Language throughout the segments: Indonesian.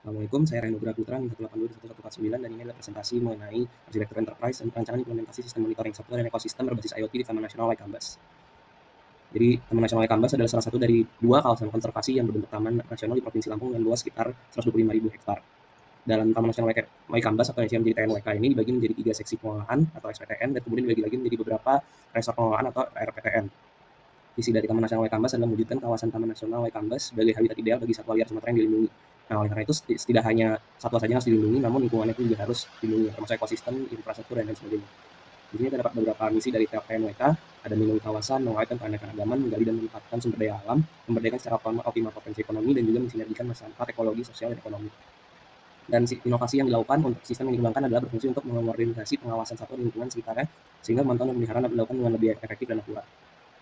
Assalamualaikum, saya Reno Putra, NIM 1821149, dan ini adalah presentasi mengenai arsitektur enterprise dan perancangan implementasi sistem monitoring software dan ekosistem berbasis IoT di Taman Nasional Waikambas. Jadi, Taman Nasional Waikambas adalah salah satu dari 2 kawasan konservasi yang berbentuk taman nasional di Provinsi Lampung dengan luas sekitar 125.000 hektar. Dalam Taman Nasional Waikambas atau yang menjadi TNWK ini dibagi menjadi 3 seksi pengelolaan atau SPTN, dan kemudian dibagi lagi menjadi beberapa resort pengelolaan atau RPTN. Visi dari Taman Nasional Waikambas adalah mewujudkan kawasan Taman Nasional Waikambas sebagai habitat ideal bagi satwa liar Sumatera yang dilindungi. Nah, oleh karena itu tidak hanya satwa saja yang harus dilindungi, namun lingkungannya pun juga harus dilindungi, termasuk ekosistem, infrastruktur, dan lain sebagainya. Di sini terdapat beberapa misi dari TNWK, ada melindungi kawasan, menguatkan keanekaragaman, menggali dan memanfaatkan sumber daya alam, memberdayakan secara optimal potensi ekonomi, dan juga mensinergikan manfaat ekologi, sosial, dan ekonomi. Dan inovasi yang dilakukan untuk sistem yang dikembangkan adalah berfungsi untuk mengkoordinasi pengawasan satwa di lingkungan sekitarnya, sehingga pemantauan dan pemeliharaan dapat dilakukan dengan lebih efektif dan akurat.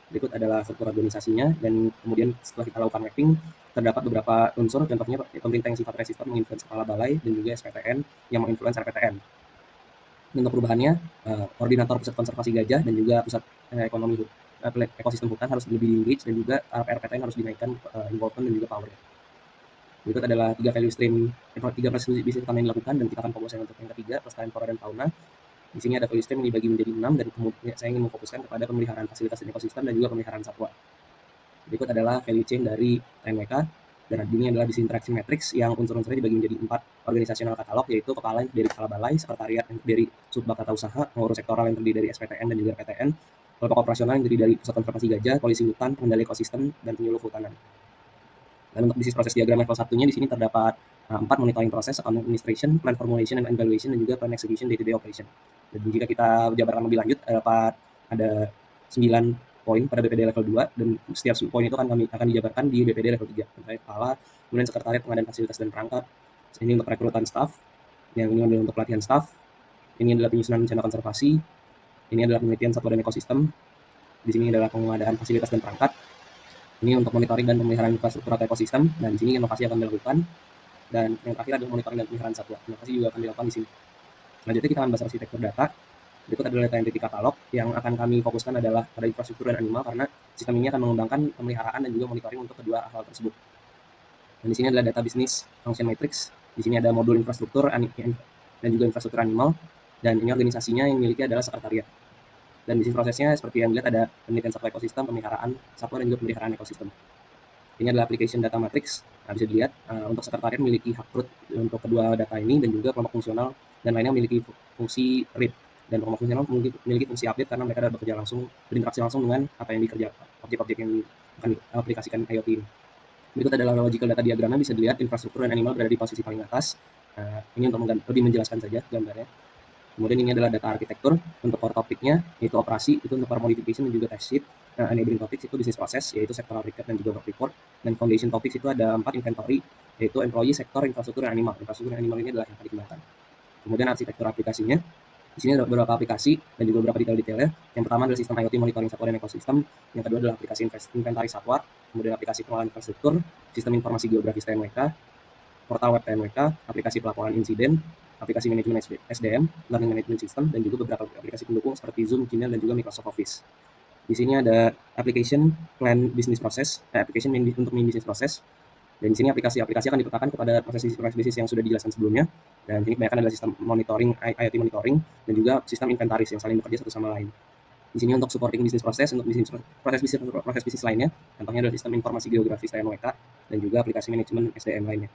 Berikut adalah struktur organisasinya, dan kemudian setelah kita lakukan mapping, terdapat beberapa unsur, contohnya pemerintah yang sifatnya resistor menginfluence kepala balai, dan juga SPTN yang menginfluence RPTN. Untuk perubahannya, koordinator pusat konservasi gajah dan juga pusat ekonomi ekosistem hutan harus lebih di-engage, dan juga RPTN harus dinaikkan involvement dan juga power. Berikut adalah 3 value stream, 3 proses bisnis utama yang dilakukan, dan kita akan fokuskan untuk yang ketiga, pelestarian flora dan fauna. Di sini ada value stream yang dibagi menjadi 6, dan kemudian saya ingin memfokuskan kepada pemeliharaan fasilitas dan ekosistem dan juga pemeliharaan satwa. Berikut adalah value chain dari TNWK, dan ini adalah business interaction matrix yang unsur-unsurnya dibagi menjadi 4 organisasional katalog, yaitu kepala yang terdiri kepala balai, sekretariat yang terdiri subbak tata usaha, pengurus sektoral yang terdiri dari SPTN dan juga PTN, kelompok operasional yang terdiri dari pusat konservasi gajah, polisi hutan, pengendali ekosistem, dan penyuluh kehutanan. Dan untuk bisnis proses diagram level 1-nya di sini terdapat 4 monitoring proses, account administration, plan formulation and evaluation, dan juga plan execution day-to-day operation. Dan jika kita jabarkan lebih lanjut, ada 9 poin pada BPD level 2, dan setiap poin itu akan dijabarkan di BPD level 3. Terkait kepala, kemudian sekretariat pengadaan fasilitas dan perangkat, ini untuk rekrutan staff, yang ini adalah untuk pelatihan staff, ini adalah penyusunan rencana konservasi, ini adalah penelitian satwa dan ekosistem, di sini adalah pengadaan fasilitas dan perangkat, ini untuk monitoring dan pemeliharaan infrastruktur atau ekosistem, dan di sini inovasi akan dilakukan, dan yang terakhir adalah monitoring dan pemeliharaan satwa. Inovasi juga akan dilakukan di sini. Selanjutnya kita akan bahas arsitektur data. Berikut adalah data entity katalog. Yang akan kami fokuskan adalah pada infrastruktur dan animal, karena sistem ini akan mengembangkan pemeliharaan dan juga monitoring untuk kedua hal tersebut. Dan di sini adalah data business function matrix. Di sini ada modul infrastruktur dan juga infrastruktur animal, dan ini organisasinya yang miliki adalah sekretariat. Dan bisnis prosesnya seperti yang dilihat, ada penelitian satwa ekosistem, pemeliharaan satwa, dan juga pemeliharaan ekosistem. Ini adalah application data matrix. Nah, bisa dilihat untuk sekretariat memiliki hak root untuk kedua data ini, dan juga kelompok fungsional dan lainnya memiliki fungsi read, dan kelompok fungsional memiliki fungsi update karena mereka bekerja langsung, berinteraksi langsung dengan apa yang dikerjakan, objek-objek yang akan diaplikasikan IoT ini. Berikut adalah logical data diagramnya, bisa dilihat infrastruktur dan animal berada di posisi paling atas. Ini untuk lebih menjelaskan saja gambarnya. Kemudian ini adalah data arsitektur untuk core topiknya, yaitu operasi, itu untuk para modification dan juga test sheet. Enabling topics itu business process, yaitu sectoral recap dan juga work report. Dan foundation topics itu ada 4 inventory, yaitu employee, sektor, infrastruktur, dan animal. Infrastruktur dan animal ini adalah yang akan dikembangkan. Kemudian arsitektur aplikasinya, di sini ada beberapa aplikasi dan juga beberapa detail-detailnya. Yang pertama adalah sistem IoT monitoring satwa dan ekosistem. Yang kedua adalah aplikasi inventari satwa, kemudian aplikasi pengelolaan infrastruktur, sistem informasi geografis TNWK, portal web TNWK, aplikasi pelaporan insiden, aplikasi manajemen SDM, learning management system, dan juga beberapa aplikasi pendukung seperti Zoom, Gmail, dan juga Microsoft Office. Di sini ada application plan business process, application untuk main business process, dan di sini aplikasi-aplikasi akan diletakkan kepada proses bisnis yang sudah dijelaskan sebelumnya. Dan ini kebanyakan adalah sistem monitoring, IoT monitoring, dan juga sistem inventaris yang saling bekerja satu sama lain. Di sini untuk supporting business process, untuk proses bisnis lainnya, contohnya adalah sistem informasi geografis TNWK, dan juga aplikasi manajemen SDM lainnya.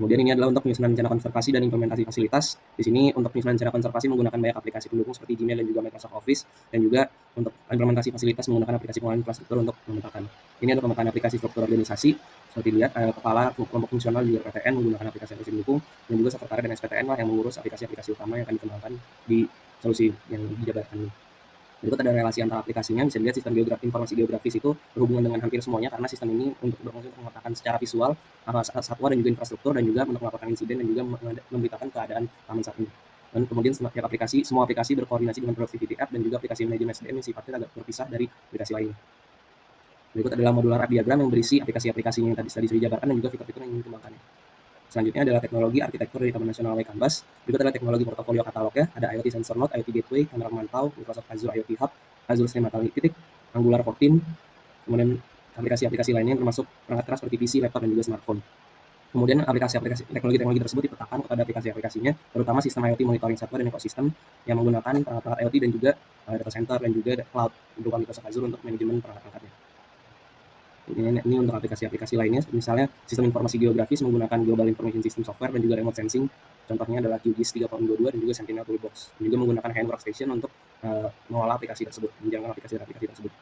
Kemudian ini adalah untuk penyusunan rencana konservasi dan implementasi fasilitas. Di sini untuk penyusunan rencana konservasi menggunakan banyak aplikasi pendukung seperti Gmail dan juga Microsoft Office, dan juga untuk implementasi fasilitas menggunakan aplikasi pengelolaan infrastruktur untuk memetakan. Ini adalah pemetaan aplikasi struktur organisasi. Seperti lihat, kepala kelompok fungsional di PTN menggunakan aplikasi pendukung, dan juga sekretariat dan SPTN lah yang mengurus aplikasi-aplikasi utama yang akan dikembangkan di solusi yang dijabarkan ini. Berikut ada relasi antara aplikasinya, bisa dilihat sistem informasi geografis itu berhubungan dengan hampir semuanya, karena sistem ini untuk berfungsi untuk memetakan secara visual satwa dan juga infrastruktur, dan juga untuk melaporkan insiden dan juga memberitakan keadaan taman saat ini. Dan kemudian semua aplikasi berkoordinasi dengan productivity app dan juga aplikasi manajemen SDM yang sifatnya agak terpisah dari aplikasi lainnya. Berikut adalah modular app diagram yang berisi aplikasi-aplikasinya yang tadi sudah dijabarkan dan juga fitur-fitur yang ingin dikembangkannya. Selanjutnya adalah teknologi arsitektur dari Taman Nasional Waikambas. Berikut adalah teknologi portofolio katalognya. Ada IoT Sensor Node, IoT Gateway, kamera pemantau, Microsoft Azure IoT Hub, Azure Stream Analytics, Angular 14, kemudian aplikasi-aplikasi lainnya termasuk perangkat keras seperti PC, laptop, dan juga smartphone. Kemudian aplikasi-aplikasi teknologi-teknologi tersebut dipetakan kepada aplikasi-aplikasinya, terutama sistem IoT monitoring software dan ekosistem yang menggunakan perangkat IoT dan juga data center dan juga cloud berupa Microsoft Azure untuk manajemen perangkat-perangkatnya. Ini untuk aplikasi-aplikasi lainnya, misalnya sistem informasi geografis menggunakan Global Information System Software dan juga remote sensing. Contohnya adalah QGIS 3.22 dan juga Sentinel Toolbox. Dan juga menggunakan Hand Workstation untuk mengolah aplikasi tersebut, menjalankan aplikasi tersebut.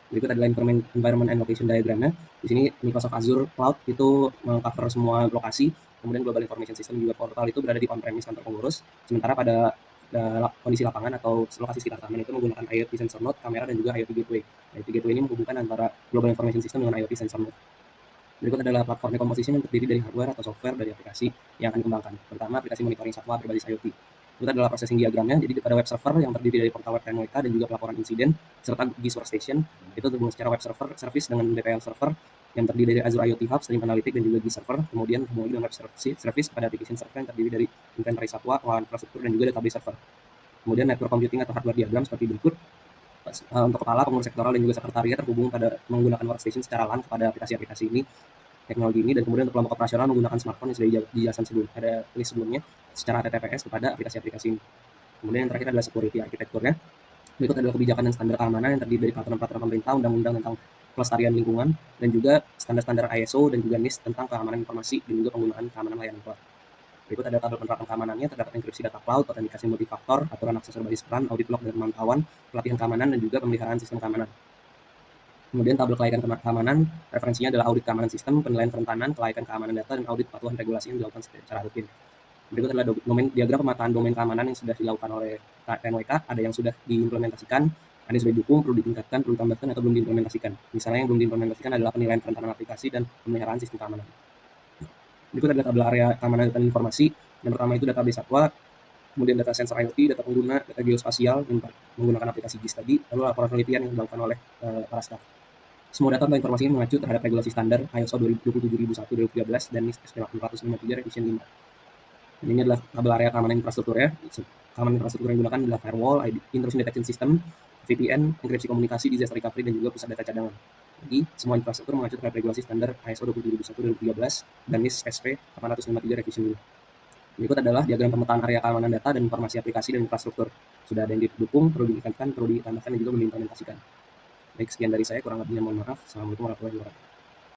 Berikut adalah environment and location diagramnya. Di sini Microsoft Azure Cloud itu meng-cover semua lokasi, kemudian Global Information System juga portal itu berada di on-premise kantor pengurus. Sementara pada kondisi lapangan atau lokasi sekitar taman itu menggunakan IoT sensor node, kamera, dan juga IoT gateway. IoT gateway ini menghubungkan antara Global Information System dengan IoT sensor node. Berikut adalah platform composition yang terdiri dari hardware atau software dari aplikasi yang akan dikembangkan. Pertama, aplikasi monitoring satwa berbasis IoT. Berikut adalah processing diagramnya. Jadi pada web server yang terdiri dari portal web TNWK dan juga pelaporan insiden serta GIS Workstation itu terhubung secara web server service dengan DPL server yang terdiri dari Azure IoT Hub, Stream Analytics, dan juga GIS server. Kemudian hubungan dengan web service pada application server yang terdiri dari inventory satwa, pengolahan infrastruktur, dan juga database server. Kemudian network computing atau hardware diagram seperti berikut. Untuk kepala, pengurus sektoral, dan juga sekretariat terhubung pada menggunakan workstation secara LAN kepada aplikasi-aplikasi ini, teknologi ini. Dan kemudian untuk kelompok operasional menggunakan smartphone yang sudah dijelaskan pada list sebelumnya secara HTTPS kepada aplikasi-aplikasi ini. Kemudian yang terakhir adalah security arsitekturnya. Berikut adalah kebijakan dan standar keamanan yang terdiri dari peraturan-peraturan pemerintah, undang-undang tentang pelestarian lingkungan, dan juga standar-standar ISO dan juga NIST tentang keamanan informasi dan juga penggunaan keamanan layanan cloud. Berikut ada tabel penerapan keamanannya, terdapat enkripsi data cloud, autentikasi multifaktor, aturan akses berbasis peran, audit log dan pemantauan, pelatihan keamanan, dan juga pemeliharaan sistem keamanan. Kemudian tabel kelayakan keamanan, referensinya adalah audit keamanan sistem, penilaian kerentanan, kelayakan keamanan data, dan audit kepatuhan regulasi yang dilakukan secara rutin. Berikut adalah diagram pemetaan domain keamanan yang sudah dilakukan oleh TNWK, ada yang sudah diimplementasikan, ada yang sudah didukung, perlu ditingkatkan, perlu ditambahkan, atau belum diimplementasikan. Misalnya yang belum diimplementasikan adalah penilaian kerentanan aplikasi dan pemeliharaan sistem keamanan. Berikut adalah tabel area keamanan dan informasi. Yang pertama itu database satwa, kemudian data sensor IoT, data pengguna, data geospasial yang menggunakan aplikasi GIS tadi, lalu laporan penelitian yang dilakukan oleh para staf. Semua data atau informasi mengacu terhadap regulasi standar ISO 27001-2013 dan NIST S853 Revision 5. Dan ini adalah tabel area keamanan infrastruktur ya. Keamanan infrastruktur yang digunakan adalah firewall, intrusion detection system, VPN, enkripsi komunikasi, disaster recovery, dan juga pusat data cadangan. Jadi, semua infrastruktur mengacu terhadap regulasi standar ISO 27001-2013 dan NIST SP 853 Revision 5. Berikut adalah diagram pemetaan area keamanan data dan informasi aplikasi dan infrastruktur. Sudah ada yang didukung, perlu ditingkatkan, perlu ditambahkan, dan juga belum diimplementasikan. Baik, sekian dari saya, kurang lebihnya mohon maaf. Assalamualaikum warahmatullahi wabarakatuh.